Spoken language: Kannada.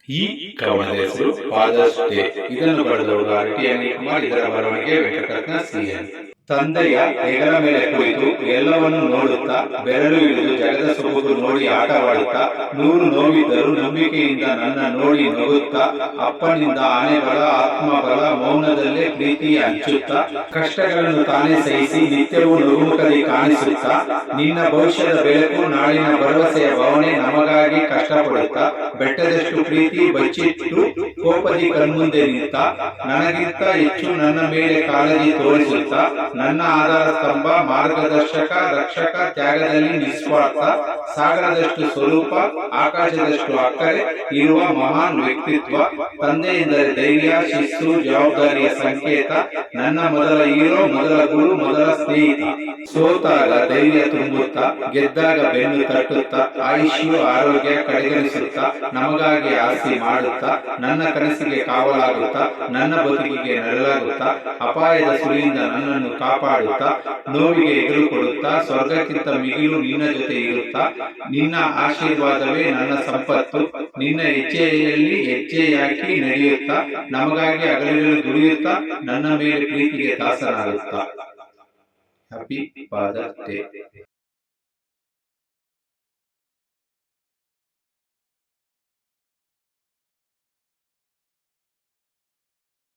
ಈ ಕವನದ ಹೆಸರು ಫಾದರ್ಸ್ ಡೇ. ಇದನ್ನು ಬರೆದವರು ಟಿ ಅನಿಲ್ ಕುಮಾರ್. ಇದರ ಬರವಣಿಗೆ ವೆಂಕಟರತ್ನ ಸಿಎನ್. ತಂದೆಯ ಹೆಗಲ ಮೇಲೆ ಕುಳಿತು ಎಲ್ಲವನ್ನು ನೋಡುತ್ತಾ ಬೆರಳು ಹಿಡಿದು ಜಗದ ಸೊಬಗು ನೋಡಿ ಆಟವಾಡುತ್ತಾ, ನೂರು ನೋವಿದ್ದರೂ ನಂಬಿಕೆಯಿಂದ ನನ್ನ ನೋಡಿ ನಗುತ್ತಾ, ಅಪ್ಪನಿಂದ ಆನೆಬಲ ಆತ್ಮಬಲ ಮೌನದಲ್ಲೇ ಪ್ರೀತಿ ಹಂಚುತ್ತಾ, ಕಷ್ಟಗಳನ್ನು ತಾನೇ ಸಹಿಸಿ ನಿತ್ಯವೂ ನಗುಮುಖದಲ್ಲಿ ಕಾಣಿಸುತ್ತಾ, ನಿನ್ನ ಭವಿಷ್ಯದ ಬೆಳಕು ನಾಳಿನ ಭರವಸೆಯ ಭಾವನೆ ನಮಗಾಗಿ ಕಷ್ಟಪಡುತ್ತಾ, ಬೆಟ್ಟದಷ್ಟು ಪ್ರೀತಿ ಬಚ್ಚಿಟ್ಟು ಕೋಪದಿ ಕಣ್ಮುಂದೆ ನಿಂತ, ನನಗಿಂತ ಹೆಚ್ಚು ನನ್ನ ಮೇಲೆ ಕಾಳಜಿ ತೋರಿಸುತ್ತಾ, ನನ್ನ ಆಧಾರ ಸ್ತಂಭ ಮಾರ್ಗದರ್ಶಕ ರಕ್ಷಕ, ತ್ಯಾಗದಲ್ಲಿ ನಿಸ್ವಾರ್ಥ, ಸಾಗರದಷ್ಟು ಸ್ವರೂಪ ಆಕಾಶದಷ್ಟು ಅಕ್ಕರೆ ಇರುವ ಮಹಾನ್ ವ್ಯಕ್ತಿತ್ವ, ತಂದೆ ಎಂದರೆ ಧೈರ್ಯ ಶಿಸ್ತು ಜವಾಬ್ದಾರಿಯ ಸಂಕೇತ, ನನ್ನ ಮೊದಲ ಹೀರೋ ಮೊದಲ ಗುರು ಮೊದಲ ಸ್ನೇಹಿತ, ಸೋತಾಗ ಧೈರ್ಯ ತುಂಬುತ್ತಾ ಗೆದ್ದಾಗ ಬೆನ್ನು ತಟ್ಟುತ್ತಾ, ಆಯುಷ್ಯು ಆರೋಗ್ಯ ಕಡೆಗಣಿಸುತ್ತಾ ನಮಗಾಗಿ ಆಸ್ತಿ ಮಾಡುತ್ತಾ, ನನ್ನ ಕನಸಿಗೆ ಕಾವಲಾಗುತ್ತಾ ನನ್ನ ಬದುಕಿಗೆ ನೆರಳಾಗುತ್ತಾ, ಅಪಾಯದ ಸುಳಿಯಿಂದ ನನ್ನನ್ನು ಕಾಪಾಡುತ್ತಾ, ನೋವಿಗೆ ಎದುರು ಕೊಡುತ್ತಾ, ಸ್ವರ್ಗಕ್ಕಿಂತ ಮಿಗಿಲು ನಿನ್ನ ಜೊತೆ ಇರುತ್ತಾ, ನಿನ್ನ ಆಶೀರ್ವಾದವೇ ನನ್ನ ಸಂಪತ್ತು, ನಿನ್ನ ಹೆಜ್ಜೆಯಲ್ಲಿ ಹೆಜ್ಜೆ ಹಾಕಿ ನಡೆಯುತ್ತಾ, ನಮಗಾಗಿ ಹಗಲಿರುಳು ದುಡಿಯುತ್ತಾ, ನನ್ನ ಮೇಲೆ ಪ್ರೀತಿಗೆ ದಾಸನಾಗುತ್ತಾ. Happy fathers day.